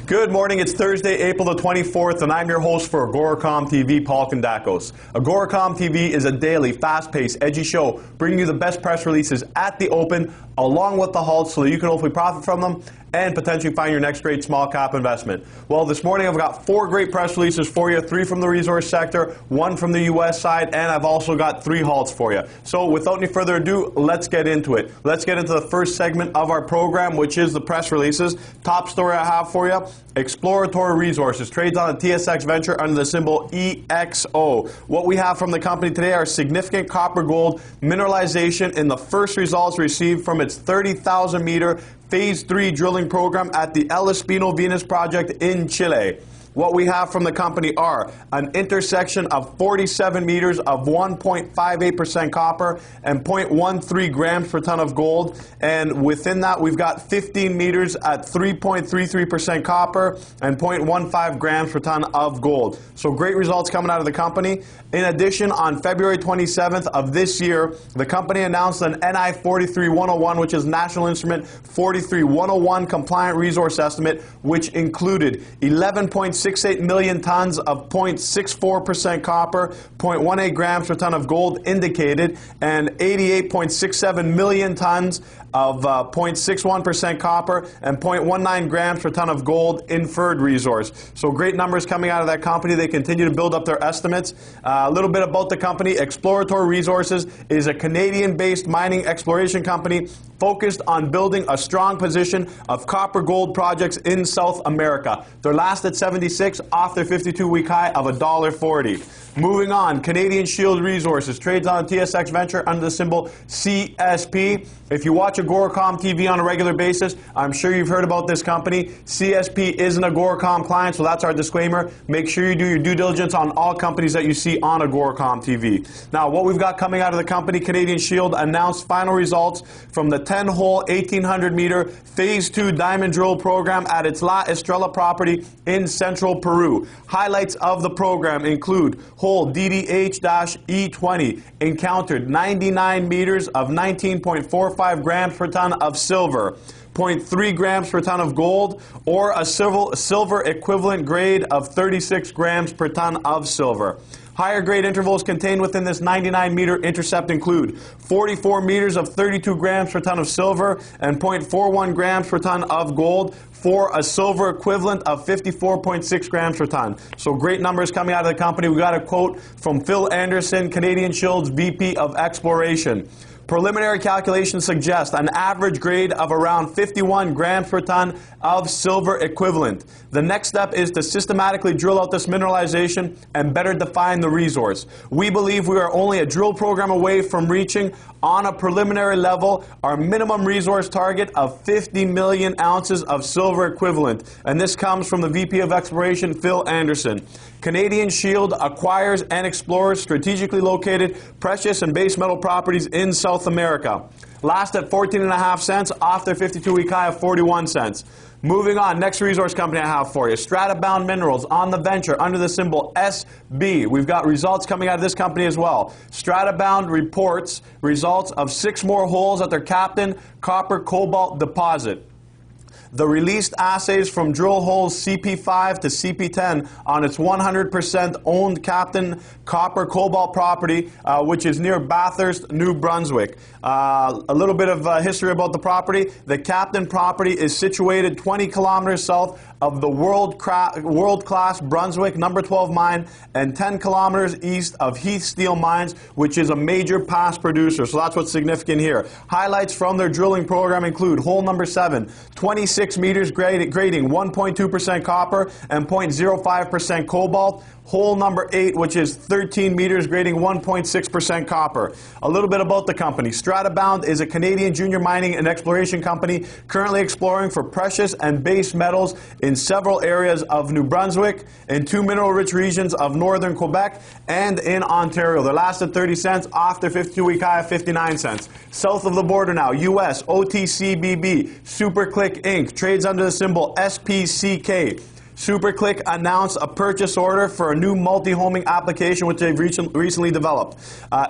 Good morning, it's Thursday, April the 24th, and I'm your host for AGORACOM TV, Paul Kondakos. AGORACOM TV is a daily, fast-paced, edgy show bringing you the best press releases at the open, along with the halts, so that you can hopefully profit from them and potentially find your next great small cap investment. Well, this morning I've got 4 great press releases for you, 3 from the resource sector, 1 from the U.S. side, and I've also got 3 halts for you. So without any further ado, let's get into it. Let's get into the first segment of our program, which is the press releases. Top story I have for you: Explorator Resources trades on a TSX venture under the symbol EXO. What we have from the company today are significant copper-gold mineralization in the first results received from its 30,000-meter Phase 3 drilling program at the El Espino Venus project in Chile. What we have from the company are an intersection of 47 meters of 1.58% copper and 0.13 grams per ton of gold. And within that, we've got 15 meters at 3.33% copper and 0.15 grams per ton of gold. So great results coming out of the company. In addition, on February 27th of this year, the company announced an NI 43-101, which is National Instrument 43-101 compliant resource estimate, which included 11.68 million tons of 0.64% copper, 0.18 grams per ton of gold indicated, and 88.67 million tons of 0.61% copper and 0.19 grams per ton of gold inferred resource. So great numbers coming out of that company. They continue to build up their estimates. A little bit about the company. Explorator Resources is a Canadian-based mining exploration company focused on building a strong position of copper-gold projects in South America. They're last at 76 off their 52-week high of $1.40. Moving on, Canadian Shield Resources trades on TSX Venture under the symbol CSP. If you watch AGORACOM TV on a regular basis, I'm sure you've heard about this company. CSP is an AGORACOM client, so that's our disclaimer. Make sure you do your due diligence on all companies that you see on AGORACOM TV. Now, what we've got coming out of the company, Canadian Shield announced final results from the 10-hole, 1,800-meter Phase 2 diamond drill program at its La Estrella property in central Peru. Highlights of the program include hole DDH-E20 encountered 99 meters of 19.45 grams per ton of silver, 0.3 grams per ton of gold, or a silver equivalent grade of 36 grams per ton of silver. Higher grade intervals contained within this 99-meter intercept include 44 meters of 32 grams per ton of silver and 0.41 grams per ton of gold for a silver equivalent of 54.6 grams per ton. So great numbers coming out of the company. We got a quote from Phil Anderson, Canadian Shield's VP of Exploration. Preliminary calculations suggest an average grade of around 51 grams per ton of silver equivalent. The next step is to systematically drill out this mineralization and better define the resource. We believe we are only a drill program away from reaching, on a preliminary level, our minimum resource target of 50 million ounces of silver equivalent. And this comes from the VP of Exploration, Phil Anderson. Canadian Shield acquires and explores strategically located precious and base metal properties in South America. Last at 14.5 cents off their 52-week high of 41 cents. Moving on, next resource company I have for you, Stratabound Minerals on the venture under the symbol SB. We've got results coming out of this company as well. Stratabound reports results of 6 more holes at their Captain copper cobalt deposit. The released assays from drill holes CP5 to CP10 on its 100% owned Captain copper cobalt property, which is near Bathurst, New Brunswick. A little bit of history about the property. The Captain property is situated 20 kilometers south of the world-class Brunswick number 12 mine and 10 kilometers east of Heath Steel Mines, which is a major past producer. So that's what's significant here. Highlights from their drilling program include hole number 7, 26 meters grading 1.2% copper and 0.05% cobalt. Hole number 8, which is 13 meters, grading 1.6% copper. A little bit about the company. Stratabound is a Canadian junior mining and exploration company currently exploring for precious and base metals in several areas of New Brunswick, in 2 mineral-rich regions of northern Quebec, and in Ontario. They're last at 30 cents off their 52-week high of 59 cents. South of the border now, U.S. OTC BB, Superclick Inc. trades under the symbol SPCK. Superclick announced a purchase order for a new multi-homing application which they've recently developed.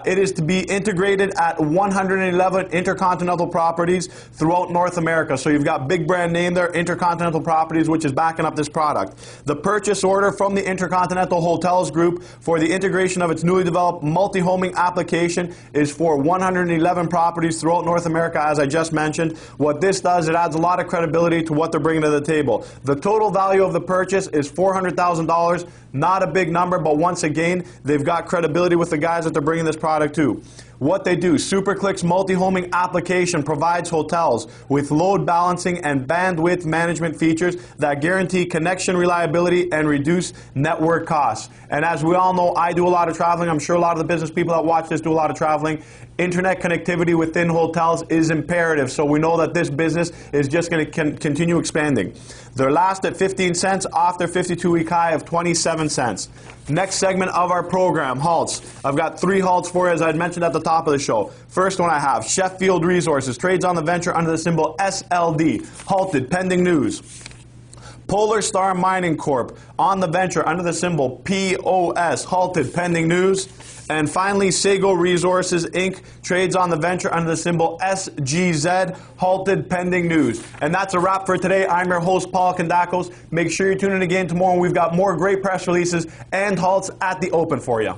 It is to be integrated at 111 intercontinental properties throughout North America. So you've got big brand name there, Intercontinental Properties, which is backing up this product. The purchase order from the Intercontinental Hotels Group for the integration of its newly developed multi-homing application is for 111 properties throughout North America, as I just mentioned. What this does, it adds a lot of credibility to what they're bringing to the table. The total value of the purchase is $400,000. Not a big number, but once again, they've got credibility with the guys that they're bringing this product to. What they do, Superclick's multi-homing application provides hotels with load balancing and bandwidth management features that guarantee connection reliability and reduce network costs. And as we all know, I do a lot of traveling. I'm sure a lot of the business people that watch this do a lot of traveling. Internet connectivity within hotels is imperative, so we know that this business is just going to continue expanding. They're last at 15 cents off their 52-week high of 27 cents. Next segment of our program, halts. I've got 3 halts for you, as I mentioned at the top of the show. First one I have, Sheffield Resources, trades on the venture under the symbol SLD, halted pending news. Polar Star Mining Corp. on the venture under the symbol POS, halted pending news. And finally, Sago Resources Inc. trades on the venture under the symbol SGZ, halted pending news. And that's a wrap for today. I'm your host, Paul Kandakos. Make sure you tune in again tomorrow. We've got more great press releases and halts at the open for you.